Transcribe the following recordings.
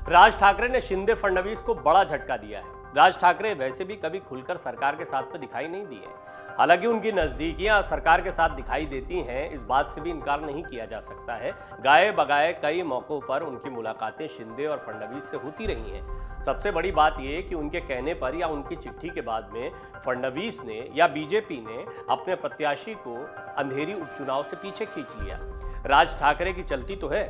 राज ठाकरे ने शिंदे फडणवीस को बड़ा झटका दिया है। राज ठाकरे वैसे भी कभी खुलकर सरकार के साथ में दिखाई नहीं दिए। हालांकि उनकी नजदीकियां सरकार के साथ दिखाई देती हैं, इस बात से भी इनकार नहीं किया जा सकता है। गाए बगाए कई मौकों पर उनकी मुलाकातें शिंदे और फडणवीस से होती रही हैं। सबसे बड़ी बात यह कि उनके कहने पर या उनकी चिट्ठी के बाद में फडणवीस ने या बीजेपी ने अपने प्रत्याशी को अंधेरी उपचुनाव से पीछे खींच लिया। राज ठाकरे की चलती तो है,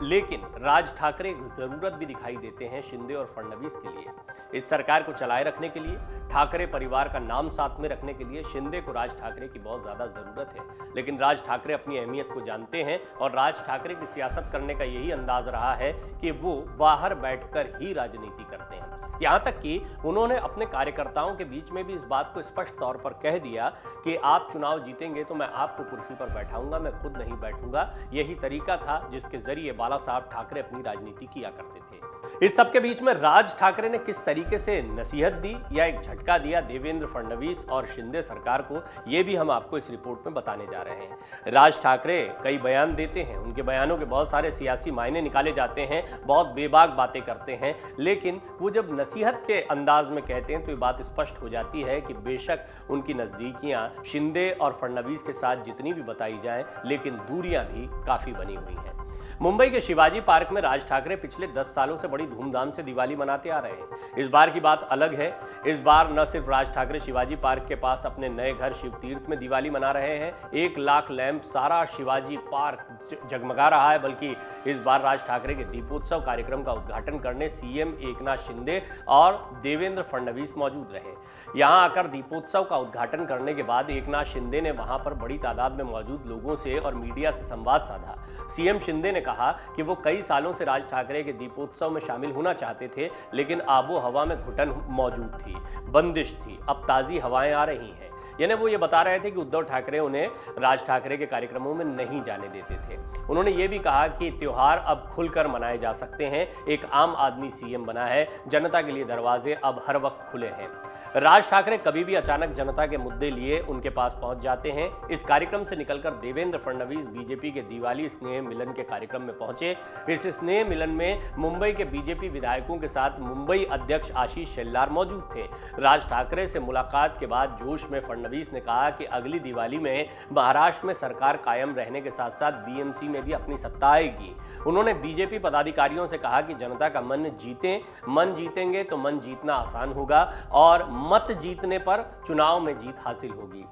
लेकिन राज ठाकरे जरूरत भी दिखाई देते हैं शिंदे और फडणवीस के लिए। इस सरकार को चलाए रखने के लिए, ठाकरे परिवार का नाम साथ में रखने के लिए शिंदे को राज ठाकरे की बहुत ज्यादा जरूरत है। लेकिन राज ठाकरे अपनी अहमियत को जानते हैं और राज ठाकरे की सियासत करने का यही अंदाज रहा है कि वो बाहर बैठकर ही राजनीति करते हैं। यहाँ तक कि उन्होंने अपने कार्यकर्ताओं के बीच में भी इस बात को स्पष्ट तौर पर कह दिया कि आप चुनाव जीतेंगे तो मैं आपको कुर्सी पर बैठाऊंगा, मैं खुद नहीं बैठूंगा। यही तरीका था जिसके जरिए बाला साहब ठाकरे अपनी राजनीति किया करते थे। इस सब के बीच में राज ठाकरे ने किस तरीके से नसीहत दी या एक झटका दिया देवेंद्र फडणवीस और शिंदे सरकार को, ये भी हम आपको इस रिपोर्ट में बताने जा रहे हैं। राज ठाकरे कई बयान देते हैं, उनके बयानों के बहुत सारे सियासी मायने निकाले जाते हैं, बहुत बेबाक बातें करते हैं, लेकिन वो जब नसीहत के अंदाज में कहते हैं तो ये बात स्पष्ट हो जाती है कि बेशक उनकी नजदीकियां शिंदे और फडणवीस के साथ जितनी भी बताई जाएं, लेकिन दूरियां भी काफी बनी हुई हैं। मुंबई के शिवाजी पार्क में राज ठाकरे पिछले 10 सालों से बड़ी धूमधाम से दिवाली मनाते आ रहे हैं। इस बार की बात अलग है। इस बार न सिर्फ राज ठाकरे शिवाजी पार्क के पास अपने नए घर शिव तीर्थ में दिवाली मना रहे हैं, 1 लाख लैंप सारा शिवाजी पार्क जगमगा रहा है, बल्कि इस बार राज ठाकरे के दीपोत्सव कार्यक्रम का उद्घाटन करने सीएम एकनाथ शिंदे और देवेंद्र फडणवीस मौजूद रहे। यहां आकर दीपोत्सव का उद्घाटन करने के बाद एकनाथ शिंदे ने वहां पर बड़ी तादाद में मौजूद लोगों से और मीडिया से संवाद साधा। सीएम शिंदे ने कहा कि वो कई सालों से राज ठाकरे के दीपोत्सव में शामिल होना चाहते थे, लेकिन आबो हवा में घुटन मौजूद थी, बंदिश थी। अब ताज़ी हवाएं आ रही हैं। यानी वो ये बता रहे थे कि उद्धव ठाकरे उन्हें राज ठाकरे के कार्यक्रमों में नहीं जाने देते थे। उन्होंने ये भी कहा कि त्योहार अब खुलकर मनाए जा सकते हैं। एक आम आदमी सीएम बना है, जनता के लिए दरवाजे अब हर वक्त खुले हैं। राज ठाकरे कभी भी अचानक जनता के मुद्दे लिए उनके पास पहुंच जाते हैं। इस कार्यक्रम से निकलकर देवेंद्र फडणवीस बीजेपी के दिवाली स्नेह मिलन के कार्यक्रम में पहुंचे। इस स्नेह मिलन में मुंबई के बीजेपी विधायकों के साथ मुंबई अध्यक्ष आशीष शेल्लार मौजूद थे। राज ठाकरे से मुलाकात के बाद जोश में फडणवीस ने कहा कि अगली दिवाली में महाराष्ट्र में सरकार कायम रहने के साथ साथ बीएमसी में भी अपनी सत्ता आएगी। उन्होंने बीजेपी पदाधिकारियों से कहा कि जनता का मन जीतें, मन जीतेंगे तो मन जीतना आसान होगा और मत जीतने पर चुनाव में जीत हासिल होगी।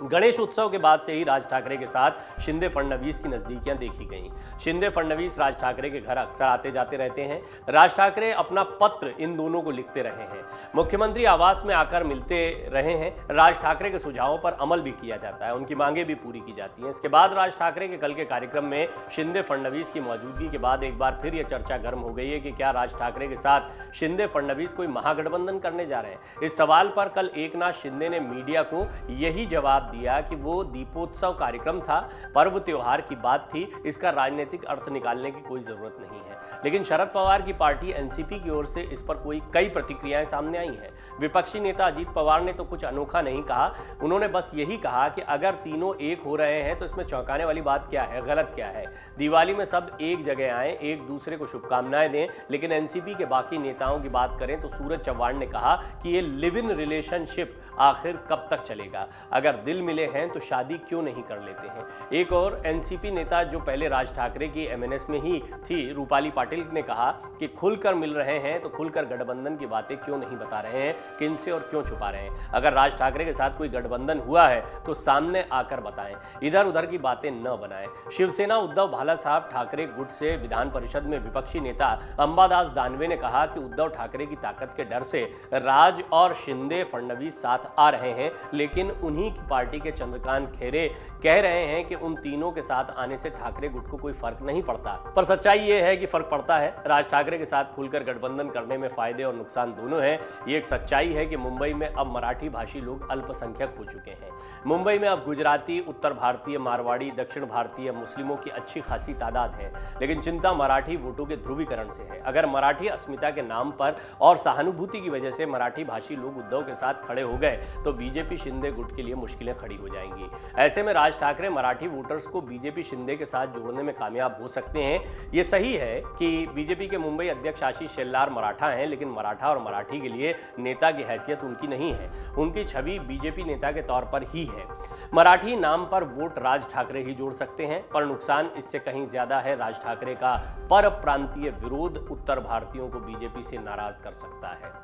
गणेश उत्सव के बाद से ही राज ठाकरे के साथ शिंदे फडणवीस की नजदीकियां देखी गईं। शिंदे फडणवीस राज ठाकरे के घर अक्सर आते जाते रहते हैं। राज ठाकरे अपना पत्र इन दोनों को लिखते रहे हैं, मुख्यमंत्री आवास में आकर मिलते रहे हैं। राज ठाकरे के सुझावों पर अमल भी किया जाता है, उनकी मांगे भी पूरी की जाती हैं। इसके बाद राज ठाकरे के कल के कार्यक्रम में शिंदे फडणवीस की मौजूदगी के बाद एक बार फिर यह चर्चा गर्म हो गई है कि क्या राज ठाकरे के साथ शिंदे फडणवीस कोई महागठबंधन करने जा रहे हैं। इस सवाल पर कल एकनाथ शिंदे ने मीडिया को यही जवाब दिया कि वो दीपोत्सव कार्यक्रम था, पर्व त्योहार की बात थी, इसका राजनीतिक अर्थ निकालने की कोई जरूरत नहीं है। लेकिन शरद पवार की पार्टी एनसीपी की ओर से इस पर कई प्रतिक्रियाएं सामने आई हैं। विपक्षी नेता अजीत पवार ने तो कुछ अनोखा नहीं कहा, उन्होंने बस यही कहा कि अगर तीनों एक हो रहे हैं तो इसमें चौंकाने वाली बात क्या है, गलत क्या है। दिवाली में सब एक जगह आए, एक दूसरे को शुभकामनाएं दें। लेकिन एनसीपी के बाकी नेताओं की बात करें तो सूरज चव्हाण ने कहा कि ये लिव इन रिलेशनशिप आखिर कब तक चलेगा, अगर दिल मिले हैं तो शादी क्यों नहीं कर लेते हैं। एक और एनसीपी नेता जो पहले राज ठाकरे की एमएनएस में ही थी, रूपाली पाटिल ने कहा कि खुलकर मिल रहे हैं तो खुलकर गठबंधन की बातें क्यों नहीं बता रहे हैं, किनसे और क्यों छुपा रहे हैं। अगर राज ठाकरे के साथ कोई गठबंधन हुआ है तो सामने आकर बताएं, इधर उधर की बातें न बनाएं। शिवसेना उद्धव बाला साहब ठाकरे गुट से विधान परिषद में विपक्षी नेता अंबादास दानवे ने कहा कि उद्धव ठाकरे की ताकत के डर से राज और शिंदे फडणवीस साथ आ रहे हैं, लेकिन उन्हीं की पार्टी के चंद्रकांत खैरे कह रहे हैं कि उन तीनों के साथ आने से ठाकरे गुट को कोई फर्क नहीं पड़ता। पर सच्चाई ये है कि फर्क पड़ता है। राज ठाकरे के साथ खुलकर गठबंधन करने में फायदे और नुकसान दोनों हैं। ये एक सच्चाई है कि मुंबई में अब मराठी भाषी लोग अल्पसंख्यक हो चुके हैं। मुंबई में अब गुजराती, उत्तर भारतीय, मारवाड़ी, दक्षिण भारतीय मुस्लिमों की अच्छी खासी तादाद है। लेकिन चिंता मराठी वोटों के ध्रुवीकरण से है। अगर मराठी अस्मिता के नाम पर और सहानुभूति की वजह से मराठी भाषी लोग उद्धव के साथ खड़े हो गए तो बीजेपी शिंदे गुट के लिए मुश्किल मुश्किलें खड़ी हो जाएंगी। ऐसे में राज ठाकरे मराठी वोटर्स को बीजेपी शिंदे के साथ जोड़ने में कामयाब हो सकते हैं। ये सही है कि बीजेपी के मुंबई अध्यक्ष आशीष शेलार मराठा हैं, लेकिन मराठा और मराठी के लिए नेता की हैसियत उनकी नहीं है। उनकी छवि बीजेपी नेता के तौर पर ही है। मराठी नाम पर वोट राज ठाकरे ही जोड़ सकते हैं, पर नुकसान इससे कहीं ज्यादा है। राज ठाकरे का पर प्रांतीय विरोध उत्तर भारतीयों को बीजेपी से नाराज कर सकता है,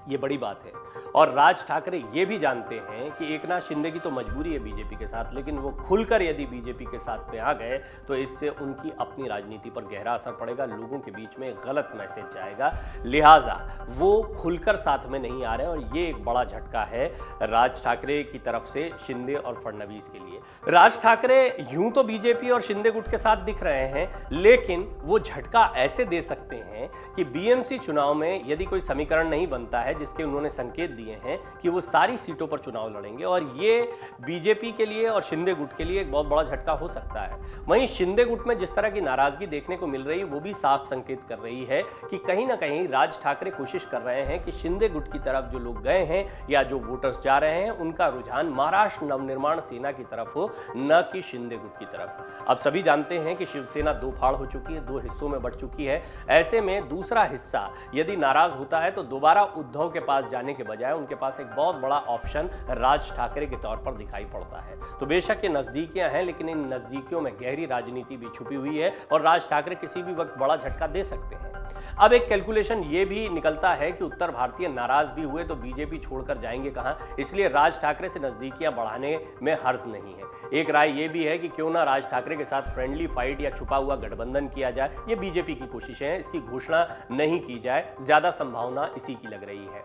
ये बड़ी बात है। और राज ठाकरे ये भी जानते हैं कि एकनाथ शिंदे की तो मजबूरी है बीजेपी के साथ, लेकिन वो खुलकर यदि बीजेपी के साथ में आ गए तो इससे उनकी अपनी राजनीति पर गहरा असर पड़ेगा, लोगों के बीच में गलत मैसेज जाएगा। लिहाजा वो खुलकर साथ में नहीं आ रहे हैं और ये एक बड़ा झटका है राज ठाकरे की तरफ से शिंदे और फडणवीस के लिए। राज ठाकरे यूं तो बीजेपी और शिंदे गुट के साथ दिख रहे हैं, लेकिन वो झटका ऐसे दे सकते हैं कि बीएमसी चुनाव में यदि कोई समीकरण नहीं बनता है, जिसके उन्होंने संकेत दिए हैं कि वो सारी सीटों पर चुनाव लड़ेंगे, और ये बीजेपी के लिए और शिंदे गुट के लिए एक बहुत बड़ा झटका हो सकता है। वहीं शिंदे गुट में जिस तरह की नाराजगी देखने को मिल रही है, वो भी साफ संकेत कर रही है कि कहीं ना कहीं राज ठाकरे कोशिश कर रहे हैं कि शिंदे गुट की तरफ जो लोग गए हैं या जो वोटर्स जा रहे हैं, उनका रुझान महाराष्ट्र नवनिर्माण सेना की तरफ हो, न कि शिंदे गुट की तरफ। अब सभी जानते हैं कि शिवसेना दो फाड़ हो चुकी है, दो हिस्सों में बढ़ चुकी है। ऐसे में दूसरा हिस्सा यदि नाराज होता है तो दोबारा उद्धव के पास जाने के बजाय उनके पास एक बहुत बड़ा ऑप्शन राज ठाकरे के तौर पर दिखाई पड़ता है। तो बेशक ये नजदीकियां हैं, लेकिन इन नजदीकियों में गहरी राजनीति भी छुपी हुई है और राज ठाकरे किसी भी वक्त बड़ा झटका दे सकते हैं। अब एक कैलकुलेशन ये भी निकलता है कि उत्तर भारतीय नाराज भी हुए तो बीजेपी छोड़कर जाएंगे कहां, इसलिए राज ठाकरे से नजदीकियां बढ़ाने में हर्ज नहीं है। एक राय ये भी है कि क्यों ना राज ठाकरे के साथ फ्रेंडली फाइट या छुपा हुआ गठबंधन किया जाए। ये बीजेपी की कोशिशें हैं, इसकी घोषणा नहीं की जाए, ज्यादा संभावना इसी की लग रही है।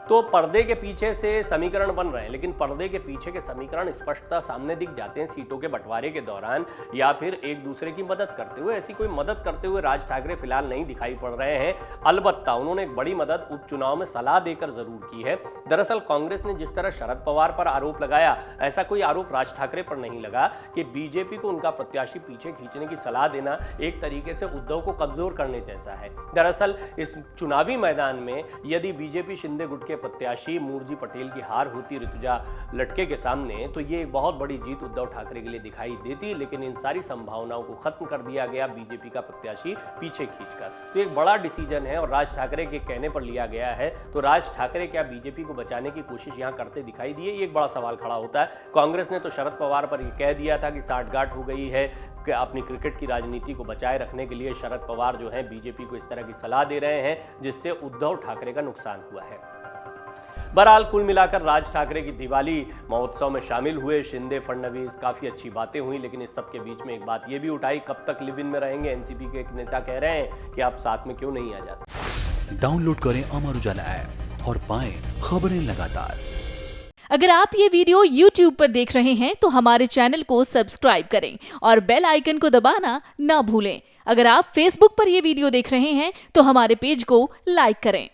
तो पर्दे के पीछे से समीकरण बन रहे हैं, लेकिन पर्दे के पीछे के समीकरण स्पष्टता सामने दिख जाते हैं सीटों के बंटवारे के दौरान या फिर एक दूसरे की मदद करते हुए। ऐसी कोई मदद करते हुए राज ठाकरे फिलहाल नहीं दिखाई पड़ रहे हैं। अलबत्ता उन्होंने एक बड़ी मदद उपचुनाव में सलाह देकर जरूर की है। दरअसल कांग्रेस ने जिस तरह शरद पवार पर आरोप लगाया, ऐसा कोई आरोप राज ठाकरे पर नहीं लगा कि बीजेपी को उनका प्रत्याशी पीछे खींचने की सलाह देना एक तरीके से उद्धव को कमजोर करने जैसा है। दरअसल इस चुनावी मैदान में यदि बीजेपी शिंदे गुट के प्रत्याशी मूर्जी पटेल की हार होती ऋतुजा लटके के सामने, तो ये एक बहुत बड़ी जीत उद्धव ठाकरे के लिए दिखाई देती, लेकिन इन सारी संभावनाओं को खत्म कर दिया गया बीजेपी का प्रत्याशी पीछे खींचकर। तो एक बड़ा डिसीजन है और राज ठाकरे के कहने पर लिया गया है। तो राज ठाकरे क्या बीजेपी को बचाने की कोशिश यहां करते दिखाई दिए, ये एक बड़ा सवाल खड़ा होता है। कांग्रेस ने तो शरद पवार पर यह कह दिया था कि साठगांठ हो गई है कि अपनी क्रिकेट की राजनीति को बचाए रखने के लिए शरद पवार जो है बीजेपी को इस तरह की सलाह दे रहे हैं, जिससे उद्धव ठाकरे का नुकसान हुआ है। बहरहाल कुल मिलाकर राज ठाकरे की दिवाली महोत्सव में शामिल हुए शिंदे फडणवीस, काफी अच्छी बातें हुई, लेकिन इस सब के बीच में एक बात यह भी उठाई, कब तक लिव इन में रहेंगे। एनसीपी के एक नेता कह रहे हैं कि आप साथ में क्यों नहीं आ जाते। डाउनलोड करें अमर उजाला ऐप और पाएं खबरें लगातार। अगर आप ये वीडियो YouTube पर देख रहे हैं तो हमारे चैनल को सब्सक्राइब करें और बेल आइकन को दबाना ना भूलें। अगर आप Facebook पर ये वीडियो देख रहे हैं तो हमारे पेज को लाइक करें।